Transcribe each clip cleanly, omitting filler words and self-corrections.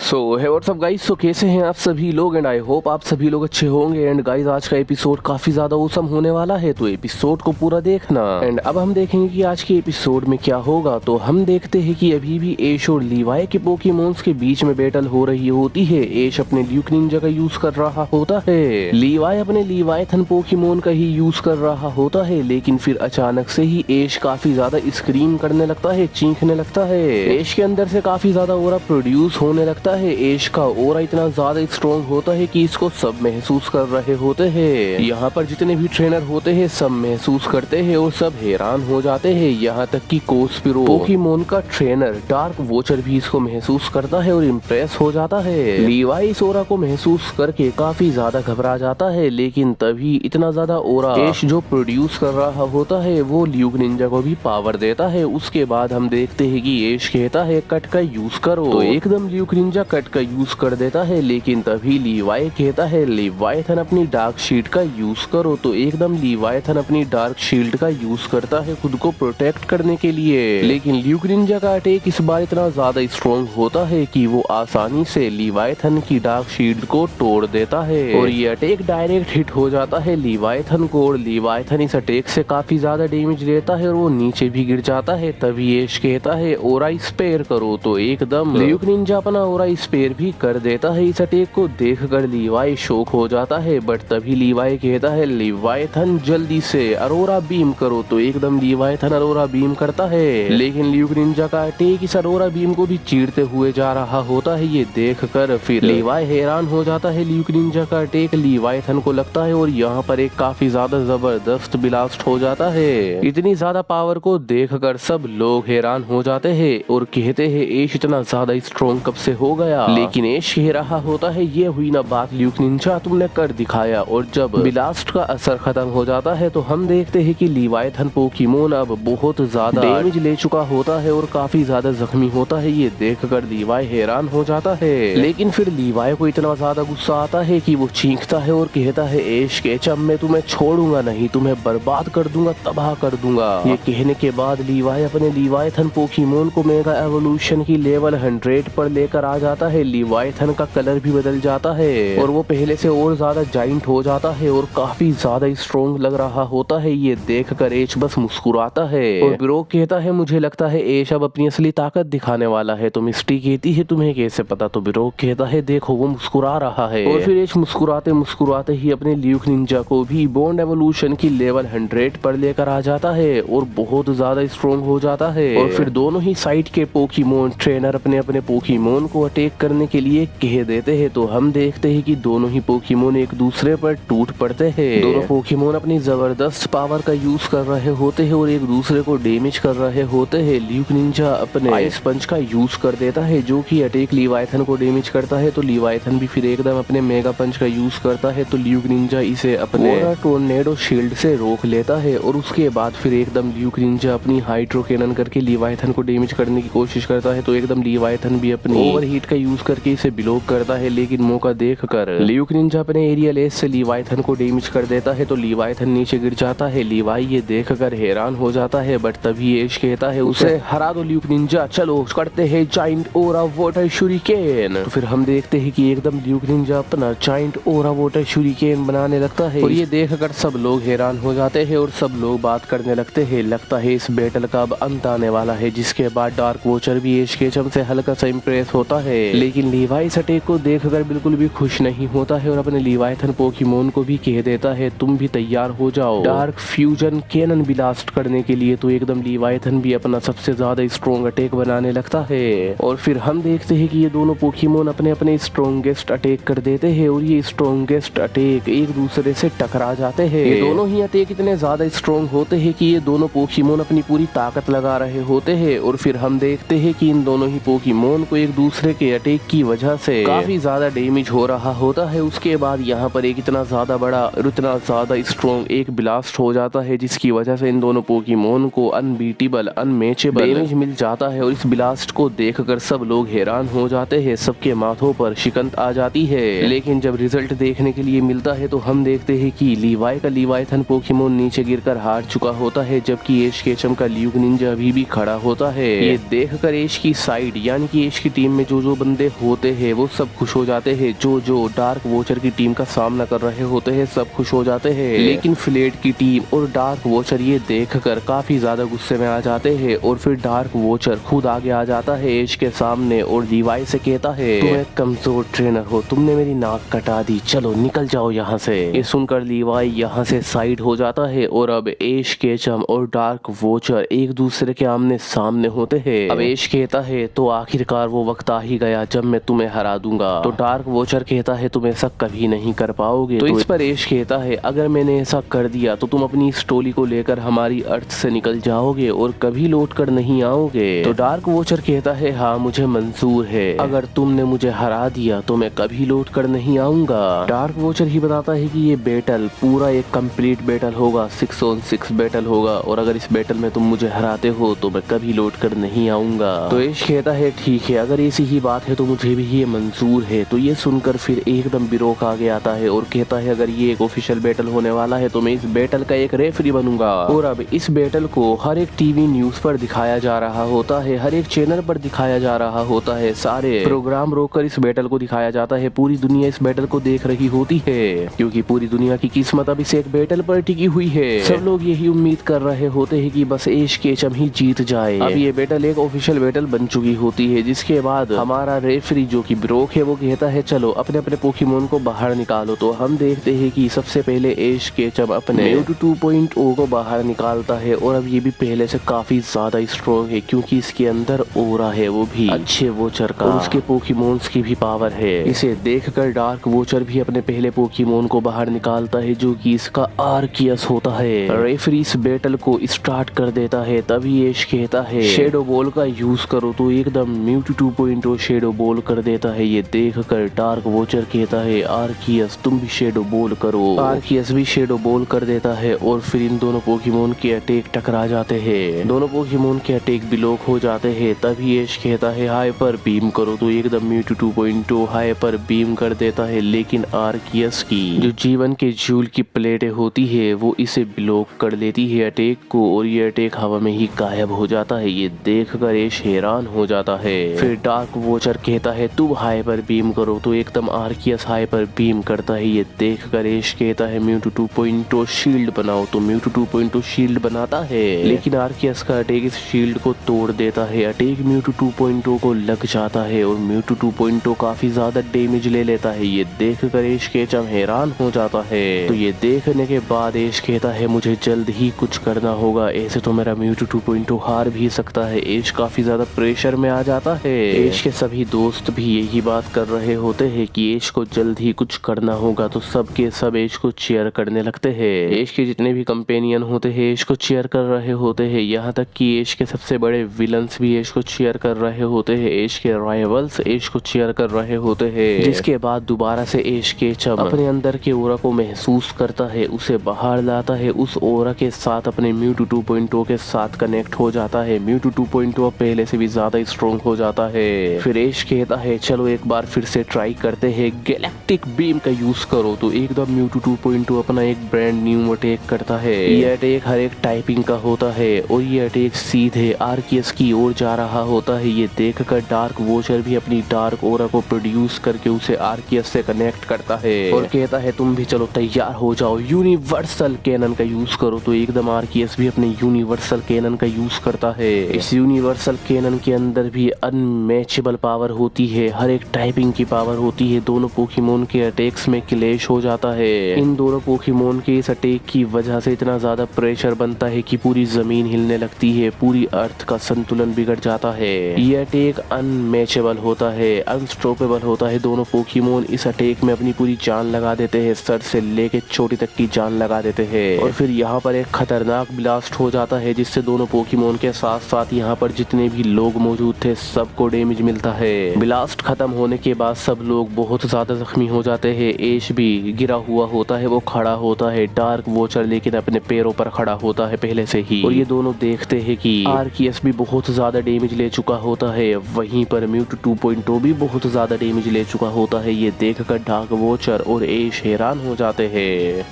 सो है WhatsApp guys. सो कैसे हैं आप सभी लोग एंड आई होप आप सभी लोग अच्छे होंगे। एंड गाइस आज का एपिसोड काफी ज्यादा औसम होने वाला है, तो एपिसोड को पूरा देखना। एंड अब हम देखेंगे कि आज के एपिसोड में क्या होगा। तो हम देखते हैं कि अभी भी ऐश और लीवाई के पोकेमॉन्स के बीच में बैटल हो रही होती है। ऐश अपने ल्यूक निंजा का यूज कर रहा होता है, लीवाई अपने लीवाइथन पोकेमॉन का ही यूज कर रहा होता है। लेकिन फिर अचानक से ही ऐश काफी ज्यादा स्क्रीम करने लगता है, चीखने लगता है। ऐश के अंदर से काफी ज्यादा ओरा प्रोड्यूस होने लगता है। ऐश का ओरा इतना ज्यादा स्ट्रॉन्ग होता है कि इसको सब महसूस कर रहे होते हैं। यहाँ पर जितने भी ट्रेनर होते हैं सब महसूस करते हैं और सब हैरान हो जाते हैं। यहाँ तक कि कोस्पिरो पोकेमॉन का ट्रेनर डार्क वॉचर भी इसको महसूस करता है और इम्प्रेस हो जाता है। लीवाई इस ओरा को महसूस करके काफी ज्यादा घबरा जाता है। लेकिन तभी इतना ज्यादा ओरा ऐश जो प्रोड्यूस कर रहा होता है वो ल्यूक निंजा को भी पावर देता है। उसके बाद हम देखते हैं कि ऐश कहता है कट का यूज करो, तो एकदम ल्यूक निंजा कट का यूज कर देता है। लेकिन तभी लीवाई कहता है लीवाइथन अपनी डार्क शील्ड का यूज करो, तो एकदम लीवाइथन अपनी डार्क शील्ड का यूज करता है खुद को प्रोटेक्ट करने के लिए। लेकिन ल्यूक निंजा का अटैक इस बार इतना ज्यादा स्ट्रॉन्ग होता है कि वो आसानी से लीवाइथन की डार्क शील्ड को तोड़ देता है और ये अटैक डायरेक्ट हिट हो जाता है लीवाइथन को। और लीवाइथन इस अटैक से काफी ज्यादा डैमेज लेता है और वो नीचे भी गिर जाता है। तभी ऐश कहता है ओरा स्पेयर करो, तो एकदम ल्यूक निंजा अपना ओरा स्पेयर भी कर देता है। इस अटैक को देखकर लीवाई शॉक हो जाता है। बट तभी लीवाई कहता है लीवाइथन जल्दी से अरोरा बीम करो, तो एकदम लीवाइथन अरोरा बीम करता है। लेकिन ल्यूक निंजा का अटैक इस अरोरा बीम को भी चीरते हुए जा रहा होता है। ये देखकर फिर लीवाई हैरान हो जाता है। ल्यूक निंजा का अटैक लीवाइथन को लगता है और यहाँ पर एक काफी ज्यादा जबरदस्त ब्लास्ट हो जाता है। इतनी ज्यादा पावर को देखकर सब लोग हैरान हो जाते हैं और कहते हैं ऐश इतना ज्यादा स्ट्रॉन्ग कब से हो गया। लेकिन ऐश कह रहा होता है ये हुई ना बात ल्यूक निंजा, तुमने कर दिखाया। और जब ब्लास्ट का असर खत्म हो जाता है तो हम देखते हैं कि लीवाइथन पोकेमॉन अब बहुत ज्यादा डैमेज ले चुका होता है और काफी ज्यादा जख्मी होता है। ये देखकर लीवाई हैरान हो जाता है। लेकिन फिर लीवाई को इतना ज्यादा गुस्सा आता है कि वो चीखता है और कहता है ऐश केचम मैं तुम्हें छोड़ूंगा नहीं, तुम्हें बर्बाद कर दूंगा, तबाह कर दूंगा। ये कहने के बाद लीवाई अपने लीवाइथन पोकेमॉन को मेगा एवोल्यूशन की लेवल 100 पर लेकर आ जाता है। लीवाइथन का कलर भी बदल जाता है और वो पहले से और ज्यादा जाइंट हो जाता है और काफी ज्यादा स्ट्रॉन्ग लग रहा होता है। ये देखकर ऐश बस मुस्कुराता है और ब्रोक कहता है मुझे लगता है ऐश अब अपनी असली ताकत दिखाने वाला है। तो मिस्टी कहती है तुम्हें कैसे पता, तो ब्रोक कहता है देखो वो मुस्कुरा रहा है। और फिर ऐश मुस्कुराते मुस्कुराते ही अपने ल्यूक निंजा को भी बॉन्ड एवोल्यूशन की लेवल 100 पर लेकर आ जाता है और बहुत ज्यादा स्ट्रॉन्ग हो जाता है। और फिर दोनों ही साइड के पोकेमॉन ट्रेनर अपने अपने पोकेमॉन को अटैक करने के लिए कह देते हैं। तो हम देखते हैं कि दोनों ही पोकेमॉन एक दूसरे पर टूट पड़ते हैं। दोनों पोकेमॉन अपनी जबरदस्त पावर का यूज कर रहे होते हैं और एक दूसरे को डैमेज कर रहे होते हैं। ल्यूक निंजा अपने आइस पंच का यूज कर देता है जो कि अटैक लीवाइथन को डैमेज करता है। तो लीवाइथन भी फिर एकदम अपने मेगा पंच का यूज करता है। तो ल्यूक निंजा इसे अपने टोर्नेडो शील्ड से रोक लेता है और उसके बाद फिर एकदम ल्यूक निंजा अपनी हाइड्रो कैनन करके लीवाइथन को डैमेज करने की कोशिश करता है। तो एकदम लीवाइथन भी अपनी ओवरहीट का यूज करके इसे ब्लॉक करता है। लेकिन मौका देखकर ल्यूक निंजा अपने एरियल एस से लीवाइथन को डैमेज कर देता है। तो लीवाइथन नीचे गिर जाता है। लीवाई ये देखकर हैरान हो जाता है। बट तभी ऐश कहता है उसे हरा दो ल्यूक निंजा, चलो करते हैं जाइंट ओरा वाटर शुरिकेन। तो फिर हम देखते हैं कि एकदम ल्यूक निंजा अपना जाइंट ओरा वाटर शुरिकेन बनाने लगता है और ये देखकर सब लोग हैरान हो जाते हैं और सब लोग बात करने लगते हैं। लगता है इस बैटल का अब अंत आने वाला है। जिसके बाद डार्क वॉचर भी ऐश केचम से हल्का सा इम्प्रेस होता है। लेकिन लीवाई इस अटैक को देखकर बिल्कुल भी खुश नहीं होता है और अपने लीवाइथन पोकेमॉन को भी कह देता है तुम भी तैयार हो जाओ डार्क फ्यूजन कैनन ब्लास्ट करने के लिए। तो एकदम लीवाइथन भी अपना सबसे ज्यादा स्ट्रॉन्ग अटैक बनाने लगता है और फिर हम देखते हैं कि ये दोनों पोकेमॉन अपने अपने स्ट्रॉन्गेस्ट अटैक कर देते हैं और ये स्ट्रॉन्गेस्ट अटैक एक दूसरे से टकरा जाते हैं। ये दोनों ही अटैक इतने ज्यादा स्ट्रॉन्ग होते हैं कि ये दोनों पोकेमॉन अपनी पूरी ताकत लगा रहे होते हैं और फिर हम देखते हैं कि इन दोनों ही पोकेमॉन को एक दूसरे के अटैक की वजह से काफी ज्यादा डैमेज हो रहा होता है। उसके बाद यहाँ पर एक इतना ज्यादा बड़ा और इतना ज्यादा स्ट्रॉन्ग एक ब्लास्ट हो जाता है जिसकी वजह से इन दोनों पोकेमॉन को अनबीटेबल अनमैचेबल डैमेज मिल जाता है। और इस ब्लास्ट को देखकर सब लोग हैरान हो जाते हैं, सबके माथों पर शिकंत आ जाती है। लेकिन जब रिजल्ट देखने के लिए मिलता है तो हम देखते हैं कि लीवाई का लीवाइथन पोकेमॉन नीचे गिरकर हार चुका होता है, जबकि ऐश केचम का ल्यूक निंजा अभी भी खड़ा होता है। ये देखकर ऐश की साइड यानी कि ऐश की टीम में जो जो बंदे होते हैं वो सब खुश हो जाते हैं। जो डार्क वॉचर की टीम का सामना कर रहे होते हैं सब खुश हो जाते हैं, लेकिन फ्लेड की टीम और डार्क वॉचर ये देखकर काफी ज्यादा गुस्से में आ जाते हैं और फिर डार्क वॉचर खुद आगे आ जाता है एश के सामने और लीवाई से कहता है, तुम एक कमजोर ट्रेनर हो, तुमने मेरी नाक कटा दी, चलो निकल जाओ यहाँ से। ये सुनकर लीवाई यहाँ से साइड हो जाता है और अब एश, केचम और डार्क वॉचर एक दूसरे के आमने सामने होते हैं। अब एश कहता है, तो आखिरकार वो वक्त आ ही गया जब मैं तुम्हें हरा दूंगा। तो डार्क वॉचर कहता है, तुम ऐसा कभी नहीं कर पाओगे। तो इस पर एश कहता है, अगर मैंने ऐसा कर दिया तो तुम अपनी इस टोली को लेकर हमारी अर्थ से निकल जाओगे और कभी लौट कर नहीं आओगे। तो डार्क वॉचर कहता है, हाँ मुझे मंजूर है, अगर तुमने मुझे हरा दिया तो मैं कभी लौट कर नहीं आऊंगा। डार्क वॉचर ही बताता है कि ये बैटल पूरा एक कंप्लीट बैटल होगा, 6 on 6 बैटल होगा और अगर इस बैटल में तुम मुझे हराते हो तो मैं कभी लौट कर नहीं आऊंगा। तो एश कहता है, ठीक है, अगर ऐसी ही बात है तो मुझे भी ये मंजूर है। तो ये सुनकर फिर एकदम बिरोक आगे आता है और कहता है, अगर ये एक ऑफिशियल बैटल होने वाला है तो मैं इस बैटल का एक रेफरी बनूंगा। और अब इस बैटल को हर एक टीवी न्यूज पर दिखाया जा रहा होता है, हर एक चैनल पर दिखाया जा रहा होता है, सारे प्रोग्राम रोककर इस बैटल को दिखाया जाता है। पूरी दुनिया इस बैटल को देख रही होती है क्योंकि पूरी दुनिया की किस्मत अब इस एक बैटल पर टिकी हुई है। सब लोग यही उम्मीद कर रहे होते हैं कि बस एश केचम ही जीत जाए। अब ये बैटल एक ऑफिशियल बैटल बन चुकी होती है, जिसके बाद हमारा रेफरी जो कि ब्रोक है वो कहता है, चलो अपने अपने पोकेमोन को बाहर निकालो। तो हम देखते हैं कि सबसे पहले एश केचम अपने म्यूटू 2.0 को बाहर निकालता है और अब ये भी पहले से काफी ज्यादा स्ट्रॉन्ग है क्योंकि इसके अंदर ओरा है वो भी अच्छे वॉचर का, और उसके पोकेमोन्स की भी पावर है। इसे देखकर डार्क वॉचर भी अपने पहले पोकेमोन को बाहर निकालता है जो कि इसका आर्कियस होता है। रेफरी इस बैटल को स्टार्ट कर देता है, तभी एश कहता है, शेडो बॉल का यूज करो। तो एकदम म्यूटू 2.0 शेडो बॉल कर देता है। ये देखकर डार्क वॉचर कहता है, आर्कियस तुम भी शेडो बॉल करो। आर्कियस भी शेडो बॉल कर देता है और फिर इन दोनों पोकेमोन के अटैक टकरा जाते हैं, दोनों पोकेमोन के अटैक ब्लॉक हो जाते हैं। तभी एश कहता है, हाइपर बीम करो। तो एकदम म्यूटू 2.0 हाइपर बीम कर देता है, लेकिन आर्कियस की जो जीवन के जूल की प्लेटें होती है वो इसे ब्लॉक कर लेती है अटैक को और ये अटैक हवा में ही गायब हो जाता है। ये देखकर एश हैरान हो जाता है। फिर डार्क वॉचर कहता है, तुम हाइपर बीम करो। तो एकदम आर्कियस हाइपर बीम करता है। ये देखकर एश कहता है, म्यूटू 2.0 शील्ड बनाओ। तो म्यूटू 2.0 शील्ड बनाता है, लेकिन आर्कियस का अटैक इस शील्ड को तोड़ देता है। अटैक म्यूटू 2.0 को लग जाता है और म्यूटू 2.0 काफी ज्यादा डैमेज ले लेता है। ये देखकर एश केचम हैरान हो जाता है। तो ये देखने के बाद एश कहता है, मुझे जल्द ही कुछ करना होगा, ऐसे तो मेरा म्यूटू 2.0 हार भी सकता है। एश काफी ज्यादा प्रेशर में आ जाता है। एश के सभी दोस्त भी यही बात कर रहे होते हैं कि एश को जल्द ही कुछ करना होगा। तो सब के सब एश को चीयर करने लगते हैं। एश के जितने भी कंपेनियन होते हैं एश को चीयर कर रहे होते हैं, यहाँ तक कि एश के सबसे बड़े विलन्स भी एश को चीयर कर रहे होते हैं। एश के राइवल्स एश को चीयर कर रहे होते हैं। जिसके बाद दोबारा से एश केचम अपने अंदर के ओरा को महसूस करता है, उसे बाहर लाता है, उस ओरा के साथ अपने म्यूटू 2.0 के साथ कनेक्ट हो जाता है। म्यूटू 2.0 पहले से भी ज्यादा स्ट्रॉन्ग हो जाता है। फिर एश कहता है, चलो एक बार फिर से ट्राई करते हैं, गैलेक्टिक बीम का यूज करो। तो एकदम म्यूटू 2.0 अपना एक ब्रांड न्यू अटैक करता है। ये अटैक हर एक टाइपिंग का होता है और ये अटैक सीधे आर्कियस की ओर जा रहा होता है। ये देखकर डार्क वॉचर भी अपनी डार्क ओरा को प्रोड्यूस करके उसे आर्कियस से कनेक्ट करता है और कहता है, तुम भी चलो तैयार हो जाओ, यूनिवर्सल कैनन का यूज करो। तो एकदम आर्कियस भी अपने यूनिवर्सल कैनन का यूज करता है। इस यूनिवर्सल कैनन के अंदर भी अनमैचेबल पावर होती है, हर एक टाइपिंग की पावर होती है। दोनों पोकेमोन के अटैक्स में क्लैश हो जाता है। इन दोनों पोकेमोन के इस अटैक की वजह से इतना ज्यादा प्रेशर बनता है कि पूरी जमीन हिलने लगती है, पूरी अर्थ का संतुलन बिगड़ जाता है। ये अटैक अनमैचेबल होता है, अनस्टॉपेबल होता है। दोनों पोकेमोन इस अटैक में अपनी पूरी जान लगा देते हैं, सर से लेके चोटी तक की जान लगा देते हैं। और फिर यहाँ पर एक खतरनाक ब्लास्ट हो जाता है जिससे दोनों पोकेमोन के साथ साथ यहाँ पर जितने भी लोग मौजूद थे सबको डैमेज मिलता है। ब्लास्ट खत्म होने के बाद सब लोग बहुत ज्यादा जख्मी हो जाते हैं। एश भी गिरा हुआ होता है, वो खड़ा होता है। डार्क वॉचर लेकिन अपने पैरों पर खड़ा होता है पहले से ही। और ये दोनों देखते हैं कि आर्कियस भी बहुत ज्यादा डैमेज ले चुका होता है, वहीं पर म्यूटू 2.0 भी बहुत ज्यादा डैमेज ले चुका होता है। ये देखकर डार्क वॉचर और एश हैरान हो जाते हैं।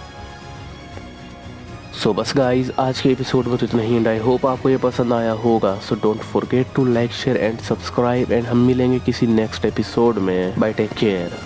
सो बस गाइज आज के एपिसोड में तो इतना ही एंड आई होप आपको ये पसंद आया होगा। So don't forget to like share and subscribe and हम मिलेंगे किसी नेक्स्ट एपिसोड में। Bye take care.